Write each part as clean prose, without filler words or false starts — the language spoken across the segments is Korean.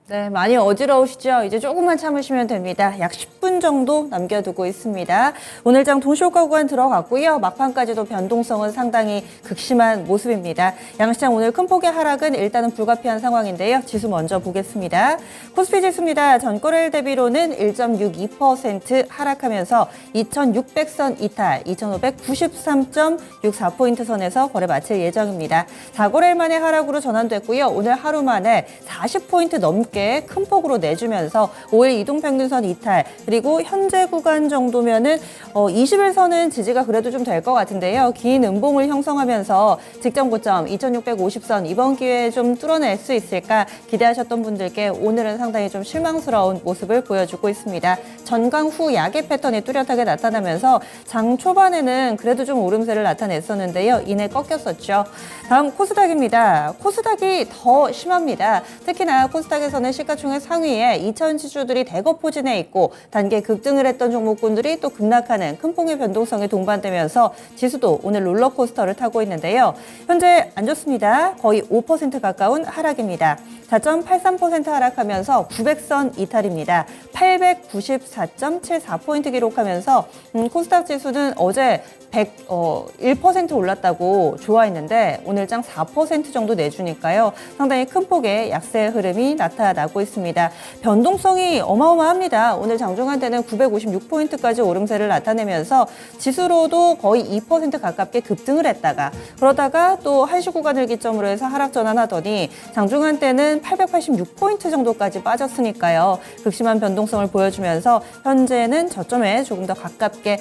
네, 많이 어지러우시죠? 이제 조금만 참으시면 됩니다. 약 10분 정도 남겨두고 있습니다. 오늘 장 동시효과 구간 들어갔고요. 막판까지도 변동성은 상당히 극심한 모습입니다. 양시장 오늘 큰 폭의 하락은 일단은 불가피한 상황인데요. 지수 먼저 보겠습니다. 코스피 지수입니다. 전거래일 대비로는 1.62% 하락하면서 2600선 이탈, 2593.64포인트 선에서 거래 마칠 예정입니다. 4거래일 만에 하락으로 전환됐고요. 오늘 하루 만에 40포인트 넘게 큰 폭으로 내주면서 5일 이동평균선 이탈, 그리고 현재 구간 정도면은 20일선은 지지가 그래도 좀 될 것 같은데요. 긴 음봉을 형성하면서 직전 고점 2650선 이번 기회에 좀 뚫어낼 수 있을까 기대하셨던 분들께 오늘은 상당히 좀 실망스러운 모습을 보여주고 있습니다. 전강 후 약의 패턴이 뚜렷하게 나타나면서 장 초반에는 그래도 좀 오름세를 나타냈었는데요. 이내 꺾였었죠. 다음 코스닥입니다. 코스닥이 더 심합니다. 특히나 코스닥에서는 시가총액 상위에 2천 지주들이 대거 포진해 있고 단계 급등을 했던 종목군들이 또 급락하는 큰 폭의 변동성에 동반되면서 지수도 오늘 롤러코스터를 타고 있는데요. 현재 안 좋습니다. 거의 5% 가까운 하락입니다. 4.83% 하락하면서 900선 이탈입니다. 894.74포인트 기록하면서 코스닥 지수는 어제 1% 올랐다고 좋아했는데 오늘 장 4% 정도 내주니까요. 상당히 큰 폭의 약세 흐름이 나타나고 있습니다. 변동성이 어마어마합니다. 오늘 장중한 때는 956포인트까지 오름세를 나타내면서 지수로도 거의 2% 가깝게 급등을 했다가 그러다가 또 1시 구간을 기점으로 해서 하락 전환하더니 장중한 때는 886포인트 정도까지 빠졌으니까요. 극심한 변동성을 보여주면서 현재는 저점에 조금 더 가깝게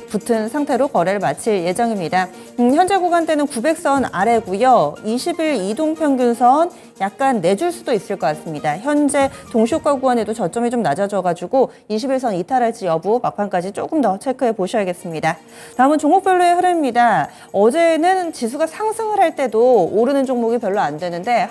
붙은 상태로 거래를 마칠 예정입니다. 현재 구간대는 900선 아래고요. 20일 이동평균선 약간 내줄 수도 있을 것 같습니다. 현재 동시효과 구간에도 저점이 좀 낮아져가지고 21선 이탈할지 여부 막판까지 조금 더 체크해 보셔야겠습니다. 다음은 종목별로의 흐름입니다. 어제는 지수가 상승을 할 때도 오르는 종목이 별로 안 되는데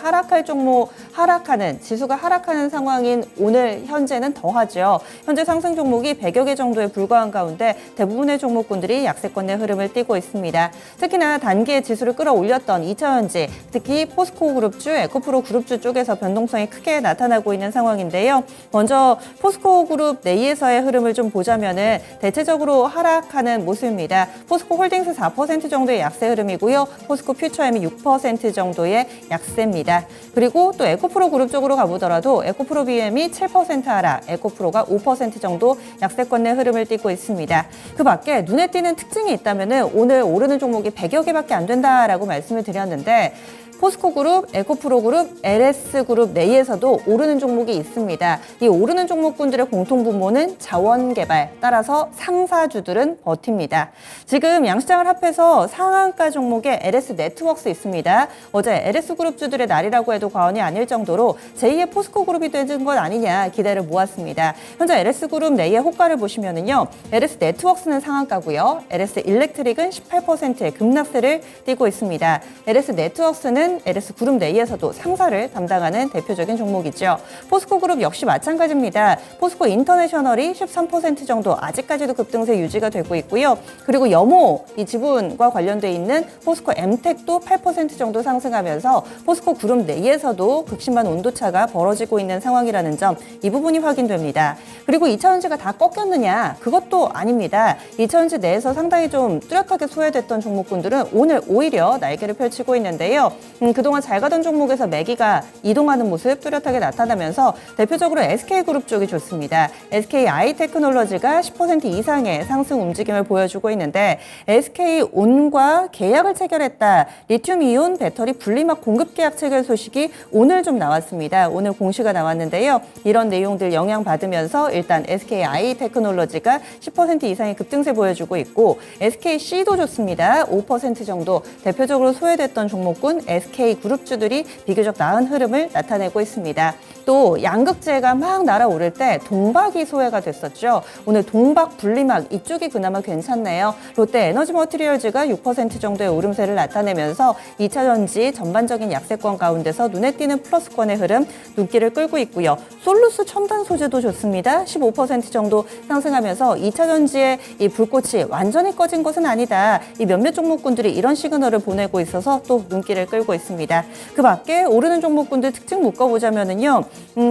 지수가 하락하는 상황인 오늘 현재는 더하죠. 현재 상승 종목이 100여 개 정도에 불과한 가운데 대부분의 종목군들이 약세권의 흐름을 띠고 있습니다. 특히나 단기의 지수를 끌어올렸던 2차전지, 특히 포스코 그룹주, 에코프로 그룹주 쪽에서 변동성이 크게 나타나고 있는 상황인데요. 먼저 포스코 그룹 내에서의 흐름을 좀 보자면은 대체적으로 하락하는 모습입니다. 포스코 홀딩스 4% 정도의 약세 흐름이고요. 포스코 퓨처엠이 6% 정도의 약세입니다. 그리고 또 에코프로 그룹 쪽으로 가보더라도 에코프로 BM이 7% 하락, 에코프로가 5% 정도 약세권 내 흐름을 띠고 있습니다. 그 밖에 눈에 띄는 특징이 있다면은 오늘 오르는 종목이 100여 개밖에 안 된다라고 말씀을 드렸는데 포스코 그룹, 에코프로 그룹, LS 그룹 내에서도 오르는 종목이 있습니다. 이 오르는 종목군들의 공통 분모는 자원 개발, 따라서 상사주들은 버팁니다. 지금 양시장을 합해서 상한가 종목에 LS 네트워크스 있습니다. 어제 LS 그룹주들의 날이라고 해도 과언이 아닐 정도로 제2의 포스코 그룹이 되는 것 아니냐 기대를 모았습니다. 현재 LS 그룹 내의 호가를 보시면은요, LS 네트워크스는 상한가고요, LS 일렉트릭은 18%의 급락세를 띠고 있습니다. LS 네트워크스는 LS 그룹 내에서도 상사를 담당하는 대표적인 종목이죠. 포스코 그룹 역시 마찬가지입니다. 포스코 인터내셔널이 13% 정도 아직까지도 급등세 유지가 되고 있고요. 그리고 염호 이 지분과 관련돼 있는 포스코 엠텍도 8% 정도 상승하면서 포스코 그룹 내에서도 극심한 온도차가 벌어지고 있는 상황이라는 점, 이 부분이 확인됩니다. 그리고 2차전지가 다 꺾였느냐? 그것도 아닙니다. 2차전지 내에서 상당히 좀 뚜렷하게 소외됐던 종목군들은 오늘 오히려 날개를 펼치고 있는데요. 그동안 잘 가던 종목에서 매기가 이동하는 모습 뚜렷하게 나타나면서 대표적으로 SK그룹 쪽이 좋습니다. SK아이테크놀로지가 10% 이상의 상승 움직임을 보여주고 있는데 SK온과 계약을 체결했다. 리튬이온 배터리 분리막 공급 계약 체결 소식이 오늘 좀 나왔습니다. 오늘 공시가 나왔는데요. 이런 내용들 영향받으면서 일단 SK아이테크놀로지가 10% 이상의 급등세 보여주고 있고 SKC도 좋습니다. 5% 정도 대표적으로 소외됐던 종목군 SK그룹주들이 비교적 나은 흐름을 나타내고 있습니다. 또 양극재가 막 날아오를 때 동박이 소외가 됐었죠. 오늘 동박 분리막 이쪽이 그나마 괜찮네요. 롯데 에너지 머티리얼즈가 6% 정도의 오름세를 나타내면서 2차전지 전반적인 약세권 가운데서 눈에 띄는 플러스권의 흐름 눈길을 끌고 있고요. 솔루스 첨단 소재도 좋습니다. 15% 정도 상승하면서 2차전지의 이 불꽃이 완전히 꺼진 것은 아니다. 이 몇몇 종목군들이 이런 시그널을 보내고 있어서 또 눈길을 끌고 있습니다. 그 밖에 오르는 종목군들 특징 묶어보자면은요.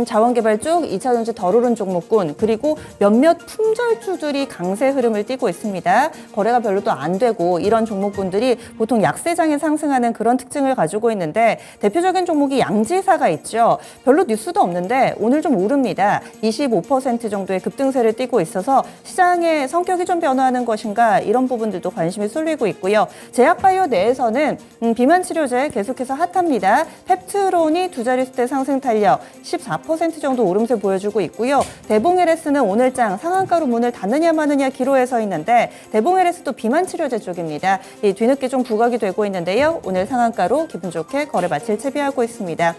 자원개발 쪽 2차전지 덜 오른 종목군, 그리고 몇몇 품절주들이 강세 흐름을 띠고 있습니다. 거래가 별로 또 안 되고 이런 종목군들이 보통 약세장에 상승하는 그런 특징을 가지고 있는데, 대표적인 종목이 양지사가 있죠. 별로 뉴스도 없는데 오늘 좀 오릅니다. 25% 정도의 급등세를 띠고 있어서 시장의 성격이 좀 변화하는 것인가, 이런 부분들도 관심이 쏠리고 있고요. 제약바이오 내에서는 비만 치료제 계속해서 핫합니다. 펩트론이 두 자릿수대 상승 탄력 14% 정도 오름세 보여주고 있고요. 대봉LS는 오늘장 상한가로 문을 닫느냐 마느냐 기로에 서 있는데, 대봉LS도 비만 치료제 쪽입니다. 이 뒤늦게 좀 부각이 되고 있는데요. 오늘 상한가로 기분 좋게 거래 마칠 채비하고 있습니다.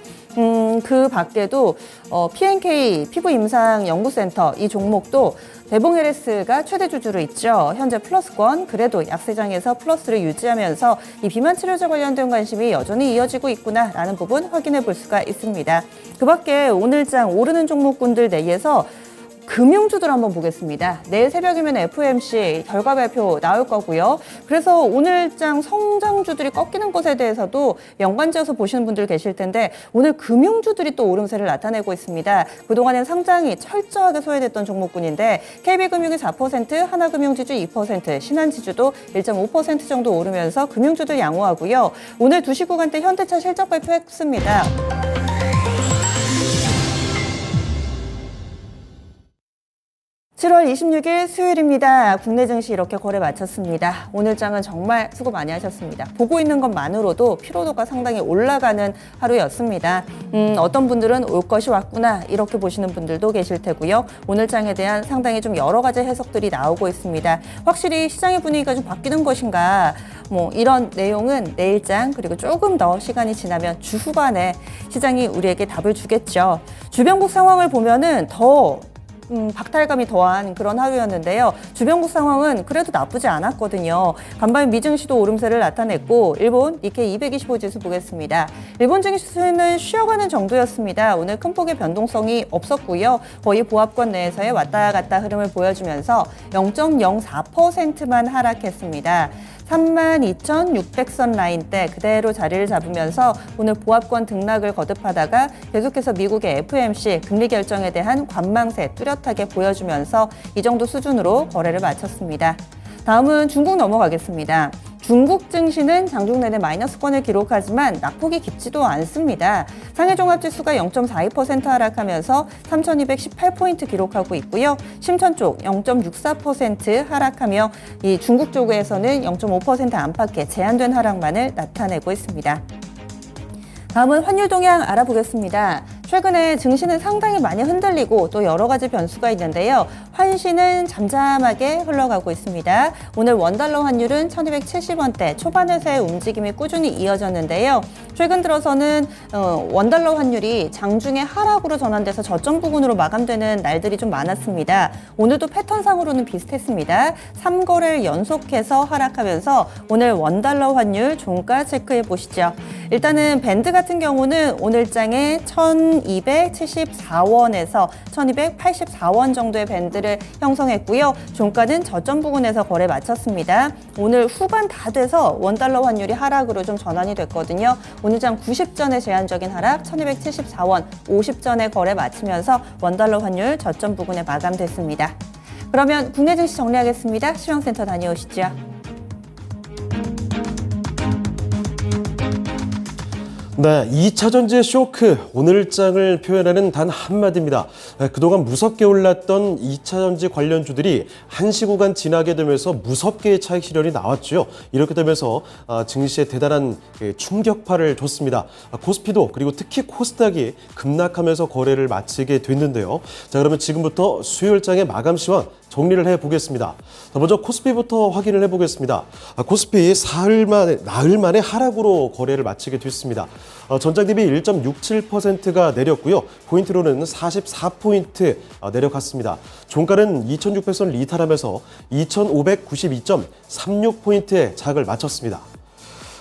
그 밖에도 PNK 피부임상연구센터 이 종목도 대봉LS가 최대 주주로 있죠. 현재 플러스권, 그래도 약세장에서 플러스를 유지하면서 이 비만 치료제 관련된 관심이 여전히 이어지고 있구나라는 부분 확인해 볼 수가 있습니다. 그 밖에 오늘장 오르는 종목군들 내에서 금융주들 한번 보겠습니다. 내일 새벽이면 FOMC 결과 발표 나올 거고요. 그래서 오늘장 성장주들이 꺾이는 것에 대해서도 연관지어서 보시는 분들 계실 텐데, 오늘 금융주들이 또 오름세를 나타내고 있습니다. 그동안엔 상장이 철저하게 소외됐던 종목군인데, KB금융이 4%, 하나금융지주 2%, 신한지주도 1.5% 정도 오르면서 금융주들 양호하고요. 오늘 2시 구간대 현대차 실적 발표했습니다. 7월 26일 수요일입니다. 국내 증시 이렇게 거래 마쳤습니다. 오늘 장은 정말 수고 많이 하셨습니다. 보고 있는 것만으로도 피로도가 상당히 올라가는 하루였습니다. 어떤 분들은 올 것이 왔구나 이렇게 보시는 분들도 계실 테고요. 오늘 장에 대한 상당히 좀 여러 가지 해석들이 나오고 있습니다. 확실히 시장의 분위기가 좀 바뀌는 것인가, 이런 내용은 내일장 그리고 조금 더 시간이 지나면 주 후반에 시장이 우리에게 답을 주겠죠. 주변국 상황을 보면은 더 박탈감이 더한 그런 하루였는데요. 주변국 상황은 그래도 나쁘지 않았거든요. 간밤에 미증시도 오름세를 나타냈고, 일본 니케이 225 지수 보겠습니다. 일본 증시는 쉬어가는 정도였습니다. 오늘 큰 폭의 변동성이 없었고요. 거의 보합권 내에서의 왔다 갔다 흐름을 보여주면서 0.04%만 하락했습니다. 32,600선 라인대 그대로 자리를 잡으면서 오늘 보합권 등락을 거듭하다가 계속해서 미국의 FOMC 금리 결정에 대한 관망세 뚜렷하게 보여주면서 이 정도 수준으로 거래를 마쳤습니다. 다음은 중국 넘어가겠습니다. 중국 증시는 장중 내내 마이너스권을 기록하지만 낙폭이 깊지도 않습니다. 상해종합지수가 0.42% 하락하면서 3,218포인트 기록하고 있고요. 심천 쪽 0.64% 하락하며 이 중국 쪽에서는 0.5% 안팎의 제한된 하락만을 나타내고 있습니다. 다음은 환율 동향 알아보겠습니다. 최근에 증시는 상당히 많이 흔들리고 또 여러 가지 변수가 있는데요. 환시는 잠잠하게 흘러가고 있습니다. 오늘 원달러 환율은 1270원대 초반에서의 움직임이 꾸준히 이어졌는데요. 최근 들어서는 원달러 환율이 장중에 하락으로 전환돼서 저점 부근으로 마감되는 날들이 좀 많았습니다. 오늘도 패턴상으로는 비슷했습니다. 3거래를 연속해서 하락하면서 오늘 원달러 환율 종가 체크해 보시죠. 일단은 밴드 같은 경우는 오늘장에 1,274원에서 1,284원 정도의 밴드를 형성했고요. 종가는 저점 부근에서 거래 마쳤습니다. 오늘 후반 다 돼서 원달러 환율이 하락으로 좀 전환이 됐거든요. 오늘장 90전의 제한적인 하락 1,274원 50전에 거래 마치면서 원달러 환율 저점 부근에 마감됐습니다. 그러면 국내 증시 정리하겠습니다. 시황센터 다녀오시죠. 네, 2차전지의 쇼크, 오늘장을 표현하는 단 한마디입니다. 그동안 무섭게 올랐던 2차전지 관련주들이 한시 구간 지나게 되면서 무섭게 차익 실현이 나왔죠. 이렇게 되면서 증시에 대단한 충격파를 줬습니다. 코스피도 그리고 특히 코스닥이 급락하면서 거래를 마치게 됐는데요. 자, 그러면 지금부터 수요일장의 마감 시황 정리를 해보겠습니다. 먼저 코스피부터 확인을 해보겠습니다. 코스피 나흘 만에 하락으로 거래를 마치게 됐습니다. 전장 대비 1.67%가 내렸고요. 포인트로는 44포인트 내려갔습니다. 종가는 2,600선 리탈하면서 2,592.36포인트의 장을 마쳤습니다.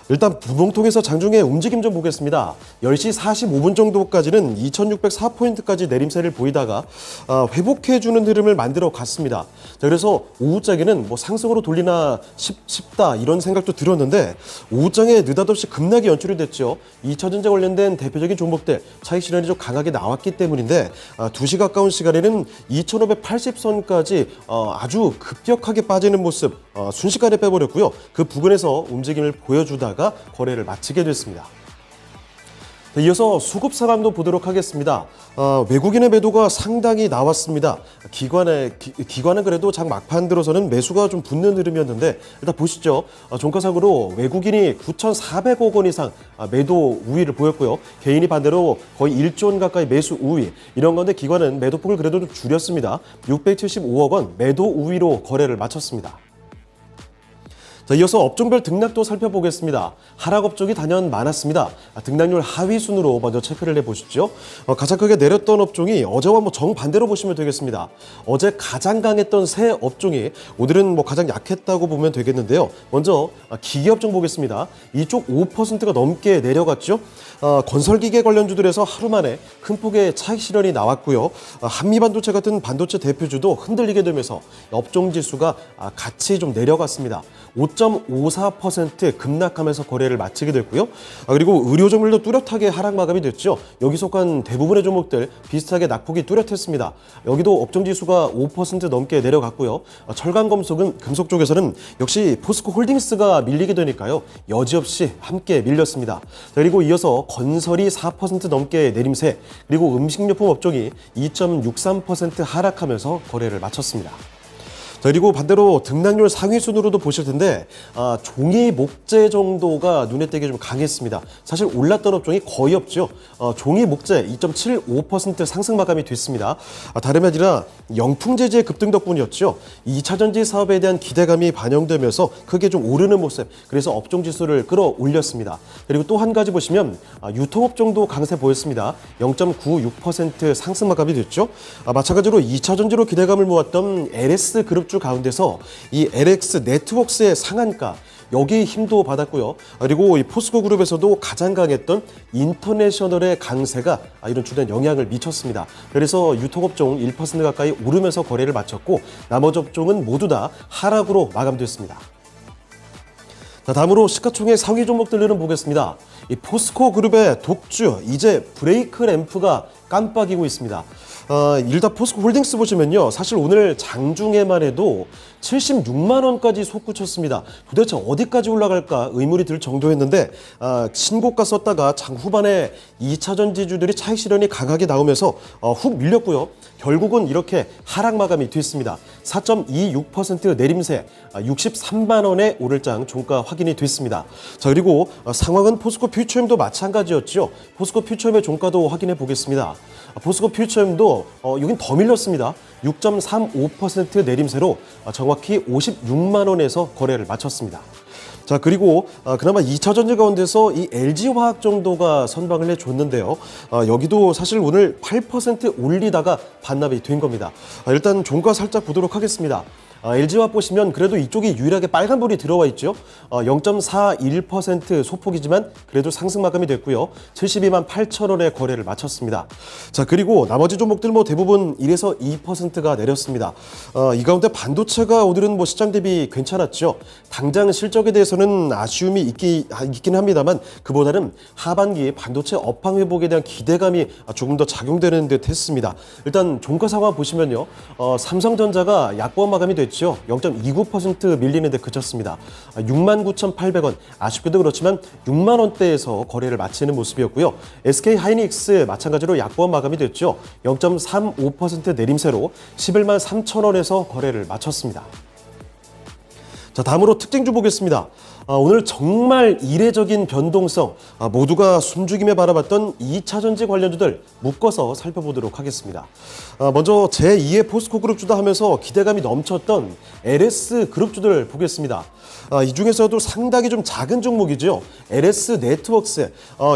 일단 부봉통에서 장중에 움직임 좀 보겠습니다. 10시 45분 정도까지는 2604포인트까지 내림세를 보이다가 회복해주는 흐름을 만들어 갔습니다. 자, 그래서 오후장에는 뭐 상승으로 돌리나 싶다 이런 생각도 들었는데 오후장에 느닷없이 급락이 연출이 됐죠. 2차전지 관련된 대표적인 종목들 차익 실현이 좀 강하게 나왔기 때문인데 2시 가까운 시간에는 2580선까지 아주 급격하게 빠지는 모습 순식간에 빼버렸고요. 그 부근에서 움직임을 보여주다가 거래를 마치게 됐습니다. 이어서 수급 상황도 보도록 하겠습니다. 외국인의 매도가 상당히 나왔습니다. 기관은 그래도 장 막판 들어서는 매수가 좀 붙는 흐름이었는데 일단 보시죠. 종가상으로 외국인이 9,400억 원 이상 매도 우위를 보였고요. 개인이 반대로 거의 1조 원 가까이 매수 우위. 이런 건데 기관은 매도폭을 그래도 좀 줄였습니다. 675억 원 매도 우위로 거래를 마쳤습니다. 자, 이어서 업종별 등락도 살펴보겠습니다. 하락 업종이 단연 많았습니다. 등락률 하위 순으로 먼저 체크를 해보시죠. 가장 크게 내렸던 업종이 어제와 정반대로 보시면 되겠습니다. 어제 가장 강했던 세 업종이 오늘은 가장 약했다고 보면 되겠는데요. 먼저 기계업종 보겠습니다. 이쪽 5%가 넘게 내려갔죠. 건설기계 관련주들에서 하루 만에 큰 폭의 차익 실현이 나왔고요. 한미반도체 같은 반도체 대표주도 흔들리게 되면서 업종지수가 같이 좀 내려갔습니다. 5.54% 급락하면서 거래를 마치게 됐고요. 그리고 의료종들도 뚜렷하게 하락 마감이 됐죠. 여기 속한 대부분의 종목들 비슷하게 낙폭이 뚜렷했습니다. 여기도 업종지수가 5% 넘게 내려갔고요. 철강금속은 금속 쪽에서는 역시 포스코 홀딩스가 밀리게 되니까요. 여지없이 함께 밀렸습니다. 그리고 이어서 건설이 4% 넘게 내림세, 그리고 음식료품 업종이 2.63% 하락하면서 거래를 마쳤습니다. 자, 그리고 반대로 등락률 상위 순으로도 보실 텐데 종이 목재 정도가 눈에 띄게 좀 강했습니다. 사실 올랐던 업종이 거의 없죠. 종이 목재 2.75% 상승 마감이 됐습니다. 다름이 아니라 영풍재재의 급등 덕분이었죠. 2차전지 사업에 대한 기대감이 반영되면서 크게 좀 오르는 모습, 그래서 업종 지수를 끌어올렸습니다. 그리고 또 한 가지 보시면 유통업종도 강세 보였습니다. 0.96% 상승 마감이 됐죠. 마찬가지로 2차전지로 기대감을 모았던 LS 그룹주 가운데서 이 LX 네트웍스의 상한가, 여기 힘도 받았고요. 그리고 이 포스코 그룹에서도 가장 강했던 인터내셔널의 강세가 이런 주된 영향을 미쳤습니다. 그래서 유통업종 1% 가까이 오르면서 거래를 마쳤고 나머지 업종은 모두 다 하락으로 마감됐습니다. 자, 다음으로 시가총액 상위 종목들을 보겠습니다. 이 포스코 그룹의 독주, 이제 브레이크 램프가 깜빡이고 있습니다. 일단 포스코 홀딩스 보시면요. 사실 오늘 장중에만 해도 76만 원까지 솟구쳤습니다. 도대체 어디까지 올라갈까 의문이 들 정도였는데 신고가 썼다가 장 후반에 2차전지주들이 차익 실현이 강하게 나오면서 훅 밀렸고요. 결국은 이렇게 하락 마감이 됐습니다. 4.26% 내림세, 63만 원에 오를 장 종가 확인이 됐습니다. 자, 그리고 상황은 포스코 퓨처엠도 마찬가지였죠. 포스코 퓨처엠의 종가도 확인해 보겠습니다. 포스코 퓨처엠도 여긴 더 밀렸습니다. 6.35% 내림세로 정확히 56만 원에서 거래를 마쳤습니다. 자, 그리고 그나마 2차전지 가운데서 이 LG화학 정도가 선방을 해줬는데요. 여기도 사실 오늘 8% 올리다가 반납이 된 겁니다. 일단 종가 살짝 보도록 하겠습니다. LG화학 보시면 그래도 이쪽이 유일하게 빨간불이 들어와 있죠. 0.41% 소폭이지만 그래도 상승 마감이 됐고요. 72만 8천 원의 거래를 마쳤습니다. 자, 그리고 나머지 종목들 대부분 1에서 2%가 내렸습니다. 이 가운데 반도체가 오늘은 시장 대비 괜찮았죠. 당장 실적에 대해서는 아쉬움이 있긴 합니다만 그보다는 하반기 반도체 업황 회복에 대한 기대감이 조금 더 작용되는 듯 했습니다. 일단 종가 상황 보시면요. 삼성전자가 약보합 마감이 됐죠. 0.29% 밀리는 데 그쳤습니다. 69,800원, 아쉽게도 그렇지만 6만 원대에서 거래를 마치는 모습이었고요. SK 하이닉스 마찬가지로 약보합 마감이 됐죠. 0.35% 내림세로 11만 3천 원에서 거래를 마쳤습니다. 자, 다음으로 특징주 보겠습니다. 오늘 정말 이례적인 변동성, 모두가 숨죽이며 바라봤던 2차전지 관련주들 묶어서 살펴보도록 하겠습니다. 먼저 제2의 포스코 그룹주다 하면서 기대감이 넘쳤던 LS 그룹주들 보겠습니다. 이 중에서도 상당히 좀 작은 종목이죠. LS 네트웍스,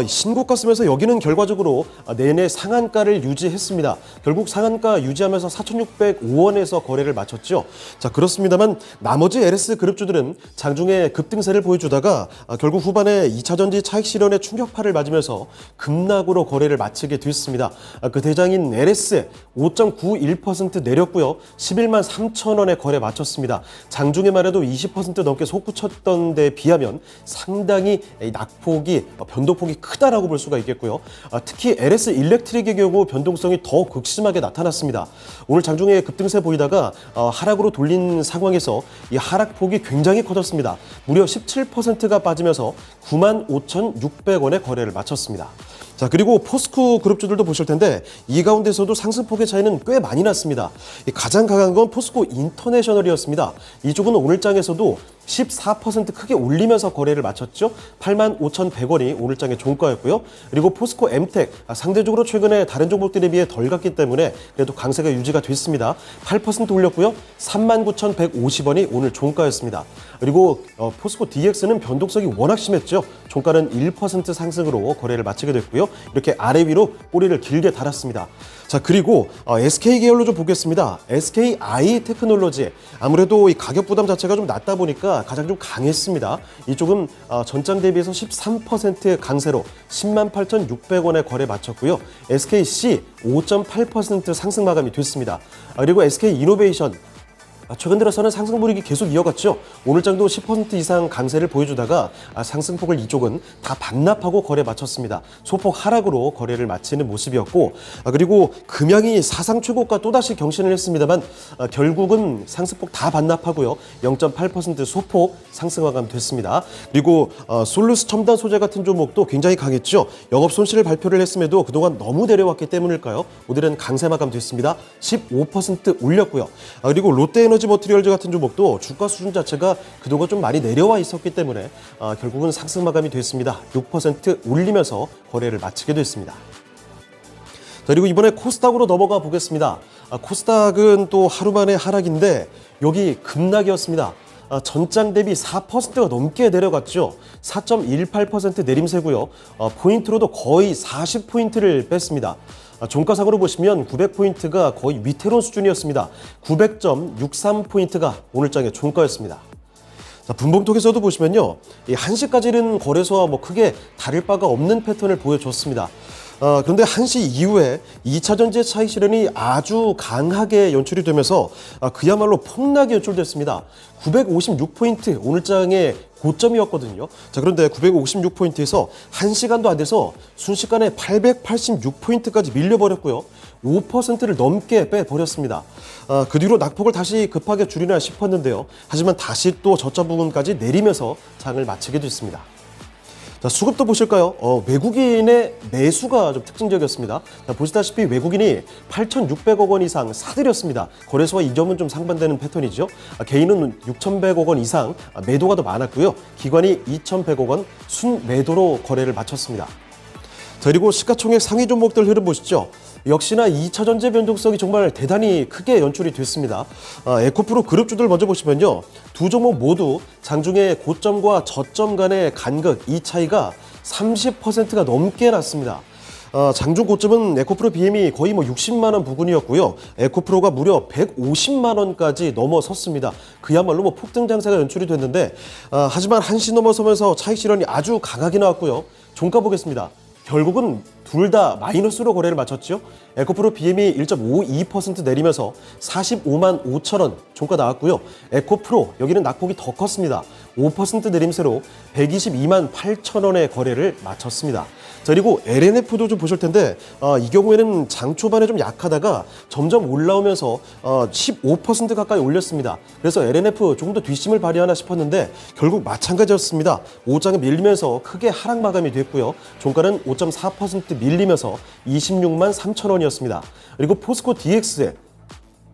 신고가 쓰면서 여기는 결과적으로 내내 상한가를 유지했습니다. 결국 상한가 유지하면서 4,605원에서 거래를 마쳤죠. 자, 그렇습니다만 나머지 LS 그룹주들은 장중에 급등세를 보여주다가 결국 후반에 2차전지 차익 실현의 충격파를 맞으면서 급락으로 거래를 마치게 됐습니다. 그 대장인 LS 5.91% 내렸고요. 11만 3천 원에 거래 마쳤습니다. 장중에만 해도 20% 넘게 솟구쳤던 데에 비하면 상당히 낙폭이 변동폭이 크다라고 볼 수가 있겠고요. 특히 LS 일렉트릭의 경우 변동성이 더 극심하게 나타났습니다. 오늘 장중에 급등세 보이다가 하락으로 돌린 상황에서 이 하락폭이 굉장히 커졌습니다. 무려 17%가 빠지면서 95,600원에 거래를 마쳤습니다. 자, 그리고 포스코 그룹주들도 보실 텐데 이 가운데서도 상승폭의 차이는 꽤 많이 났습니다. 가장 강한 건 포스코 인터내셔널이었습니다. 이쪽은 오늘장에서도 14% 크게 올리면서 거래를 마쳤죠. 85,100원이 오늘장의 종가였고요. 그리고 포스코 엠텍 상대적으로 최근에 다른 종목들에 비해 덜 갔기 때문에 그래도 강세가 유지가 됐습니다. 8% 올렸고요. 39,150원이 오늘 종가였습니다. 그리고 포스코 DX는 변동성이 워낙 심했죠. 종가는 1% 상승으로 거래를 마치게 됐고요. 이렇게 아래 위로 꼬리를 길게 달았습니다. 자, 그리고 SK 계열로 좀 보겠습니다. SKI 테크놀로지 아무래도 이 가격 부담 자체가 좀 낮다 보니까 가장 좀 강했습니다. 이쪽은 전장 대비해서 13% 강세로 108,600원에 거래 마쳤고요. SKC 5.8% 상승 마감이 됐습니다. 그리고 SK 이노베이션 최근 들어서는 상승 분위기 계속 이어갔죠. 오늘장도 10% 이상 강세를 보여주다가 상승폭을 이쪽은 다 반납하고 거래 마쳤습니다. 소폭 하락으로 거래를 마치는 모습이었고, 그리고 금양이 사상 최고가 또다시 경신을 했습니다만 결국은 상승폭 다 반납하고요. 0.8% 소폭 상승 마감됐습니다. 그리고 솔루스 첨단 소재 같은 종목도 굉장히 강했죠. 영업 손실을 발표를 했음에도 그동안 너무 내려왔기 때문일까요? 오늘은 강세 마감됐습니다. 15% 올렸고요. 그리고 롯데에너지 머티리얼즈 같은 종목도 주가 수준 자체가 그동안 좀 많이 내려와 있었기 때문에 결국은 상승 마감이 됐습니다. 6% 올리면서 거래를 마치게 됐습니다. 자, 그리고 이번에 코스닥으로 넘어가 보겠습니다. 코스닥은 또 하루 만에 하락인데 여기 급락이었습니다. 전장 대비 4%가 넘게 내려갔죠. 4.18% 내림세고요. 포인트로도 거의 40포인트를 뺐습니다. 종가상으로 보시면 900포인트가 거의 위태로운 수준이었습니다. 900.63포인트가 오늘장의 종가였습니다. 자, 분봉톡에서도 보시면요. 이 1시까지는 거래소와 크게 다를 바가 없는 패턴을 보여줬습니다. 그런데 1시 이후에 2차전지의 차익 실현이 아주 강하게 연출이 되면서 그야말로 폭락이 연출됐습니다. 956포인트 오늘장의 고점이었거든요. 자, 그런데 956포인트에서 1시간도 안 돼서 순식간에 886포인트까지 밀려버렸고요. 5%를 넘게 빼버렸습니다. 그 뒤로 낙폭을 다시 급하게 줄이나 싶었는데요. 하지만 다시 또 저점 부분까지 내리면서 장을 마치게 됐습니다. 자, 수급도 보실까요? 외국인의 매수가 좀 특징적이었습니다. 자, 보시다시피 외국인이 8,600억 원 이상 사들였습니다. 거래소와 이 점은 좀 상반되는 패턴이죠. 개인은 6,100억 원 이상 매도가 더 많았고요. 기관이 2,100억 원 순매도로 거래를 마쳤습니다. 자, 그리고 시가총액 상위 종목들 흐름 보시죠. 역시나 2차전지 변동성이 정말 대단히 크게 연출이 됐습니다. 에코프로 그룹주들 먼저 보시면요. 두 종목 모두 장중에 고점과 저점 간의 간극, 이 차이가 30%가 넘게 났습니다. 장중 고점은 에코프로 BM이 거의 60만 원 부근이었고요. 에코프로가 무려 150만 원까지 넘어섰습니다. 그야말로 폭등 장세가 연출이 됐는데 하지만 1시 넘어서면서 차익 실현이 아주 강하게 나왔고요. 종가 보겠습니다. 결국은 둘 다 마이너스로 거래를 마쳤죠. 에코프로 BM이 1.52% 내리면서 45만 5천 원 종가 나왔고요. 에코프로 여기는 낙폭이 더 컸습니다. 5% 내림세로 122만 8천 원의 거래를 마쳤습니다. 자, 그리고 LNF도 좀 보실 텐데 이 경우에는 장 초반에 좀 약하다가 점점 올라오면서 15% 가까이 올렸습니다. 그래서 LNF 조금 더 뒷심을 발휘하나 싶었는데 결국 마찬가지였습니다. 5장에 밀리면서 크게 하락 마감이 됐고요. 종가는 5.4% 밀리면서 26만 3천 원이었습니다. 그리고 포스코 DX,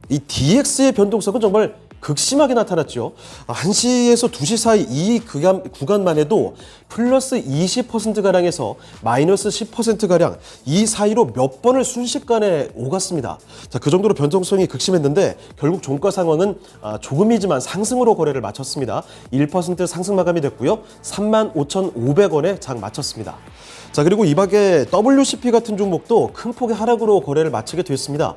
이 DX의 변동성은 정말 극심하게 나타났죠. 1시에서 2시 사이 이 구간만 해도 플러스 20%가량에서 마이너스 10%가량 이 사이로 몇 번을 순식간에 오갔습니다. 자, 그 정도로 변동성이 극심했는데 결국 종가 상황은 조금이지만 상승으로 거래를 마쳤습니다. 1% 상승 마감이 됐고요. 35,500원에 장 마쳤습니다. 자, 그리고 이 밖에 WCP 같은 종목도 큰 폭의 하락으로 거래를 마치게 됐습니다.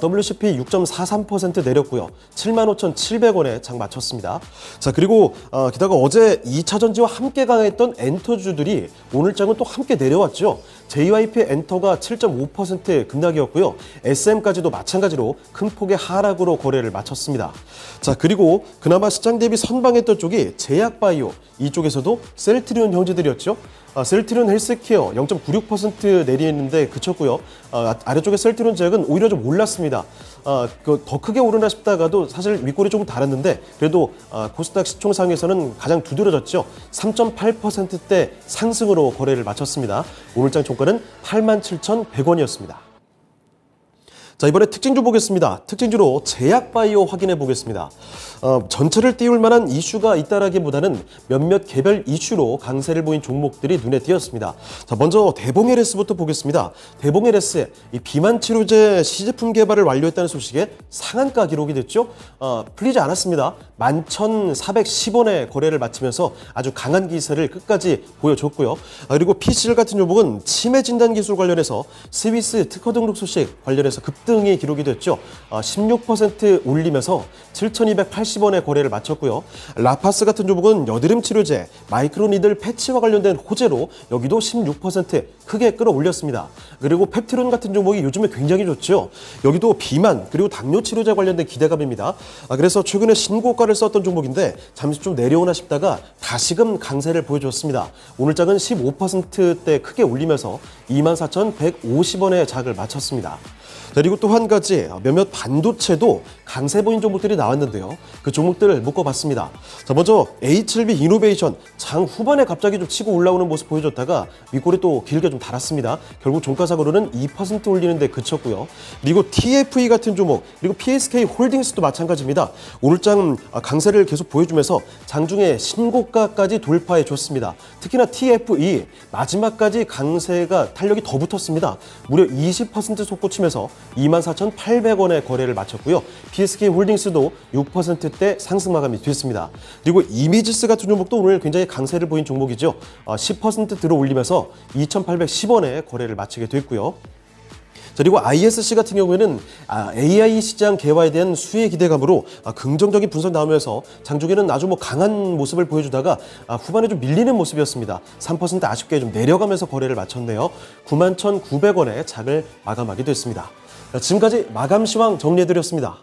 WCP 6.43% 내렸고요. 75,700원에 장 마쳤습니다. 자, 그리고 게다가 어제 2차전지와 함께 강했던 엔터주들이 오늘 장은 또 함께 내려왔죠. JYP 엔터가 7.5% 급락이었고요. SM까지도 마찬가지로 큰 폭의 하락으로 거래를 마쳤습니다. 자, 그리고 그나마 시장 대비 선방했던 쪽이 제약바이오, 이쪽에서도 셀트리온 형제들이었죠. 셀트리온 헬스케어 0.96% 내리는데 그쳤고요. 아래쪽에 셀트리온 제약은 오히려 좀 올랐습니다. 더 크게 오르나 싶다가도 사실 윗골이 조금 달았는데 그래도 코스닥 시총상에서는 가장 두드러졌죠. 3.8%대 상승으로 거래를 마쳤습니다. 오늘장 종가는 87,100원이었습니다. 자, 이번에 특징주 보겠습니다. 특징주로 제약바이오 확인해 보겠습니다. 전체를 띄울 만한 이슈가 있다라기보다는 몇몇 개별 이슈로 강세를 보인 종목들이 눈에 띄었습니다. 자, 먼저 대봉LS부터 보겠습니다. 대봉LS, 이 비만 치료제 시제품 개발을 완료했다는 소식에 상한가 기록이 됐죠. 풀리지 않았습니다. 11,410원에 거래를 마치면서 아주 강한 기세를 끝까지 보여줬고요. 그리고 PCL 같은 종목은 치매 진단 기술 관련해서 스위스 특허 등록 소식 관련해서 급등이 기록이 됐죠. 16% 올리면서 7,280원에 거래를 마쳤고요. 라파스 같은 종목은 여드름 치료제, 마이크로니들 패치와 관련된 호재로 여기도 16% 크게 끌어올렸습니다. 그리고 펩티론 같은 종목이 요즘에 굉장히 좋죠. 여기도 비만 그리고 당뇨 치료제 관련된 기대감입니다. 그래서 최근에 신고가를 썼던 종목인데 잠시 좀 내려오나 싶다가 다시금 강세를 보여줬습니다. 오늘 장은 15%대 크게 올리면서 24,150원의 장을 마쳤습니다. 그리고 또 한 가지 몇몇 반도체도 강세 보인 종목들이 나왔는데요. 그 종목들을 묶어봤습니다. 자, 먼저 HLB 이노베이션 장 후반에 갑자기 좀 치고 올라오는 모습 보여줬다가 윗골이 또 길게 좀 달았습니다. 결국 종가상으로는 2% 올리는 데 그쳤고요. 그리고 TFE 같은 종목 그리고 PSK 홀딩스도 마찬가지입니다. 오늘 장 강세를 계속 보여주면서 장중에 신고가까지 돌파해 줬습니다. 특히나 TFE 마지막까지 강세가 탄력이 더 붙었습니다. 무려 20% 솟구치면서 24,800원에 거래를 마쳤고요. PSK 홀딩스도 6%대 상승 마감이 됐습니다. 그리고 이미지스 같은 종목도 오늘 굉장히 강세를 보인 종목이죠. 10% 들어 올리면서 2,810원에 거래를 마치게 됐고요. 그리고 ISC 같은 경우에는 AI 시장 개화에 대한 수혜 기대감으로 긍정적인 분석 나오면서 장중에는 아주 강한 모습을 보여주다가 후반에 좀 밀리는 모습이었습니다. 3% 아쉽게 좀 내려가면서 거래를 마쳤네요. 91,900원에 장을 마감하게 됐습니다. 지금까지 마감 시황 정리해드렸습니다.